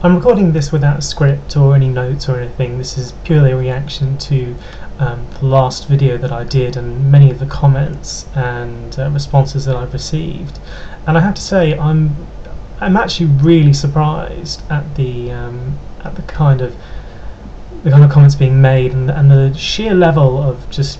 I'm recording this without a script or any notes or anything. This is purely a reaction to the last video that I did and many of the comments and responses that I've received. And I have to say, I'm actually really surprised at the kind of comments being made and the sheer level of just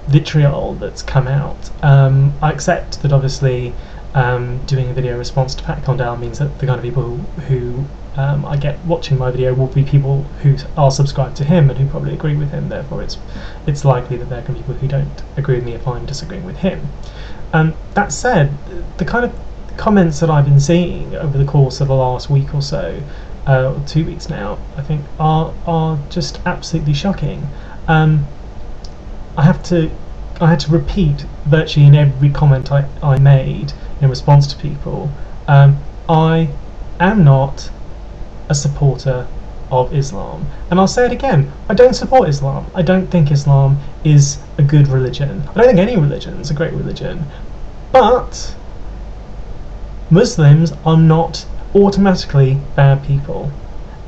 vitriol that's come out. I accept that obviously doing a video response to Pat Condell means that the kind of people who I get watching my video will be people who are subscribed to him and who probably agree with him. Therefore, it's likely that there can be people who don't agree with me if I'm disagreeing with him. That said, the kind of comments that I've been seeing over the course of the last week or so, 2 weeks now, I think, are just absolutely shocking. I had to repeat virtually in every comment I made in response to people. I am not a supporter of Islam, and I'll say it again, I don't support Islam. I don't think Islam is a good religion. I don't think any religion is a great religion, but Muslims are not automatically bad people,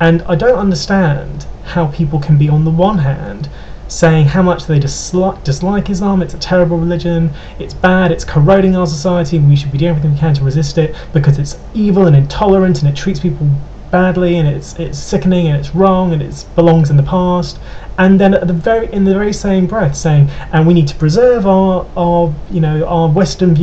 and I don't understand how people can be on the one hand saying how much they dislike Islam, it's a terrible religion, it's bad, it's corroding our society, and we should be doing everything we can to resist it because it's evil and intolerant and it treats people badly and it's sickening and it's wrong and it belongs in the past, and then in the very same breath saying, and we need to preserve our Western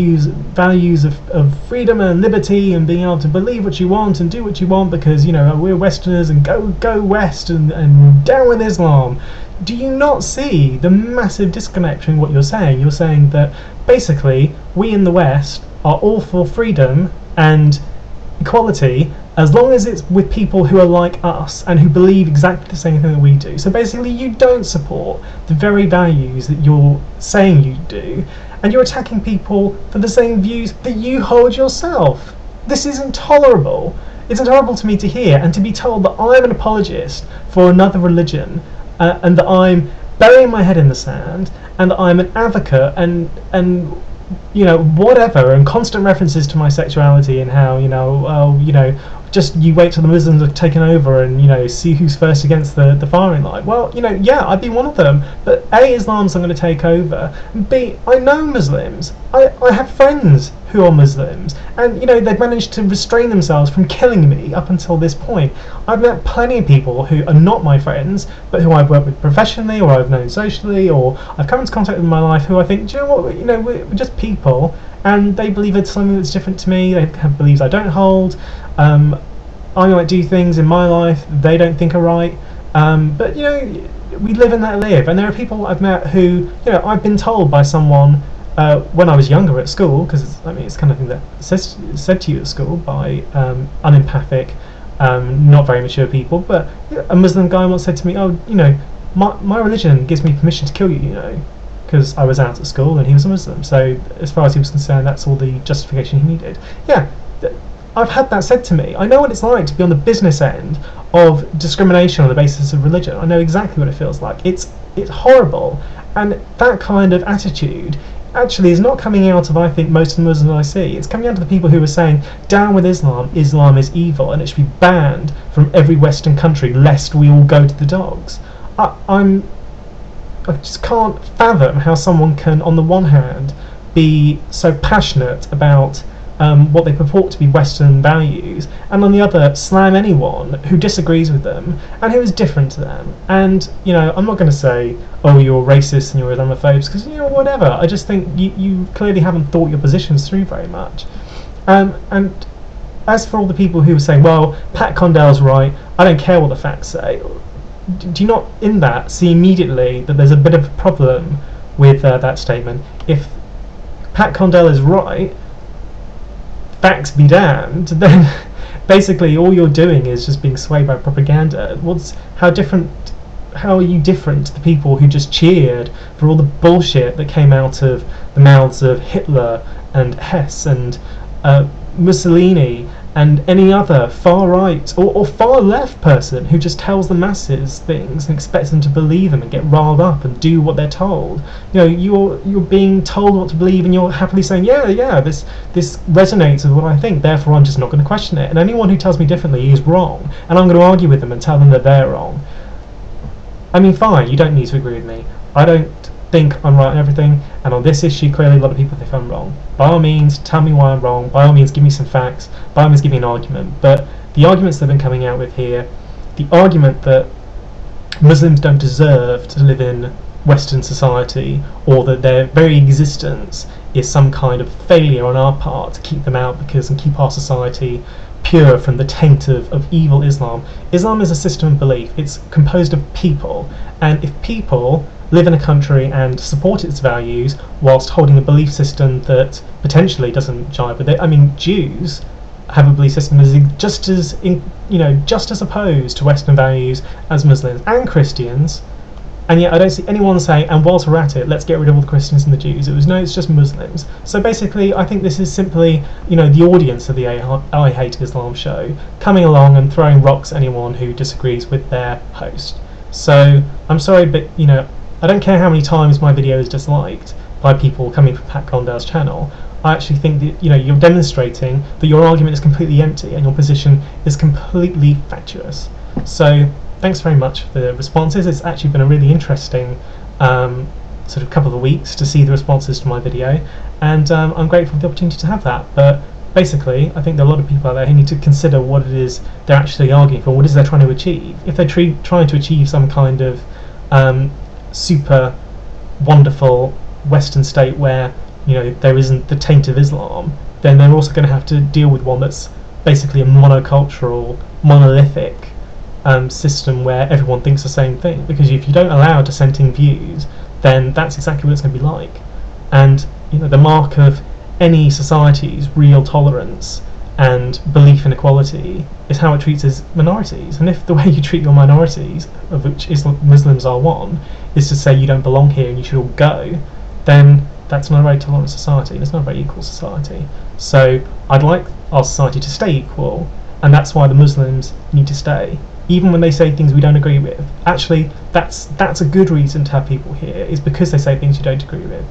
values of freedom and liberty and being able to believe what you want and do what you want because we're Westerners and go West and down with Islam. Do you not see the massive disconnect between what you're saying? You're saying that basically we in the West are all for freedom and equality as long as it's with people who are like us and who believe exactly the same thing that we do. So basically you don't support the very values that you're saying you do, and you're attacking people for the same views that you hold yourself. This is intolerable. It's intolerable to me to hear, and to be told that I'm an apologist for another religion and that I'm burying my head in the sand and that I'm an advocate and whatever, and constant references to my sexuality and how just you wait till the Muslims are taken over and see who's first against the firing line. Well, yeah, I'd be one of them, but A, Islam's not going to take over, and B, I know Muslims. I have friends who are Muslims, and they've managed to restrain themselves from killing me up until this point. I've met plenty of people who are not my friends, but who I've worked with professionally, or I've known socially, or I've come into contact with in my life, who I think, do you know what, we're just people, and they believe it's something that's different to me. They have beliefs I don't hold. I might do things in my life they don't think are right, but we live and let live. And there are people I've met who I've been told by someone when I was younger at school, because it's kind of thing that said to you at school by unempathic, not very mature people. But a Muslim guy once said to me, "Oh, my religion gives me permission to kill you, because I was out at school and he was a Muslim. So as far as he was concerned, that's all the justification he needed." Yeah, I've had that said to me. I know what it's like to be on the business end of discrimination on the basis of religion. I know exactly what it feels like. It's horrible, and that kind of attitude actually is not coming out of, I think, most of the Muslims I see. It's coming out of the people who are saying, down with Islam, Islam is evil and it should be banned from every Western country lest we all go to the dogs. I just can't fathom how someone can, on the one hand, be so passionate about what they purport to be Western values, and on the other slam anyone who disagrees with them and who is different to them. And I'm not going to say, oh, you're racist and you're Islamophobes, because whatever. I just think you clearly haven't thought your positions through very much. And as for all the people who say, well, Pat Condell's right, I don't care what the facts say, do you not in that see immediately that there's a bit of a problem with that statement? If Pat Condell is right, facts be damned, then basically all you're doing is just being swayed by propaganda. How are you different to the people who just cheered for all the bullshit that came out of the mouths of Hitler and Hess and Mussolini and any other far right or far left person who just tells the masses things and expects them to believe them and get riled up and do what they're told. You know, you're being told what to believe, and you're happily saying, yeah, this resonates with what I think, therefore I'm just not going to question it. And anyone who tells me differently is wrong, and I'm going to argue with them and tell them that they're wrong. I mean, fine, you don't need to agree with me. I don't think I'm right on everything, and on this issue clearly a lot of people think I'm wrong. By all means, tell me why I'm wrong. By all means, give me some facts. By all means, give me an argument. But the arguments they've been coming out with here, the argument that Muslims don't deserve to live in Western society, or that their very existence is some kind of failure on our part to keep them out and keep our society pure from the taint of evil Islam. Islam is a system of belief. It's composed of people, and if people live in a country and support its values whilst holding a belief system that potentially doesn't jive with it. I mean, Jews have a belief system that is just as opposed to Western values as Muslims and Christians, and yet I don't see anyone saying, and whilst we're at it, let's get rid of all the Christians and the Jews. It's just Muslims. So basically, I think this is simply, the audience of the I Hate Islam show coming along and throwing rocks at anyone who disagrees with their host. So I'm sorry, but I don't care how many times my video is disliked by people coming from Pat Condell's channel. I actually think that you're demonstrating that your argument is completely empty and your position is completely fatuous. So thanks very much for the responses. It's actually been a really interesting sort of couple of weeks to see the responses to my video, and I'm grateful for the opportunity to have that. But basically, I think there are a lot of people out there who need to consider what it is they're actually arguing for, what it is they're trying to achieve. If they're trying to achieve some kind of super wonderful Western state where there isn't the taint of Islam, then they're also going to have to deal with one that's basically a monocultural, monolithic system where everyone thinks the same thing. Because if you don't allow dissenting views, then that's exactly what it's going to be like. And the mark of any society's real tolerance and belief in equality is how it treats its minorities. And if the way you treat your minorities, of which Muslims are one, is to say you don't belong here and you should all go, then that's not a very tolerant society, and it's not a very equal society. So I'd like our society to stay equal, and that's why the Muslims need to stay, even when they say things we don't agree with. Actually, that's a good reason to have people here, is because they say things you don't agree with.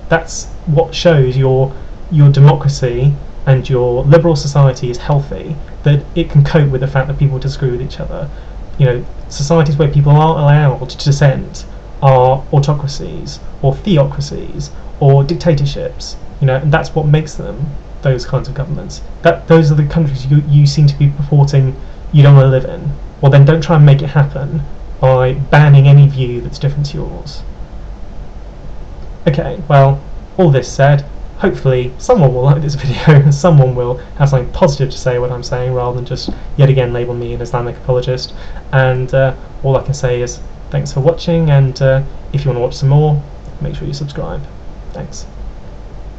That's what shows your democracy and your liberal society is healthy, that it can cope with the fact that people disagree with each other. Societies where people aren't allowed to dissent are autocracies or theocracies or dictatorships, and that's what makes them those kinds of governments. Those are the countries you seem to be purporting you don't want to live in. Well, then don't try and make it happen by banning any view that's different to yours. Okay, well, all this said, hopefully someone will like this video and someone will have something positive to say what I'm saying, rather than just yet again label me an Islamic apologist. And all I can say is thanks for watching, and if you want to watch some more, make sure you subscribe. Thanks.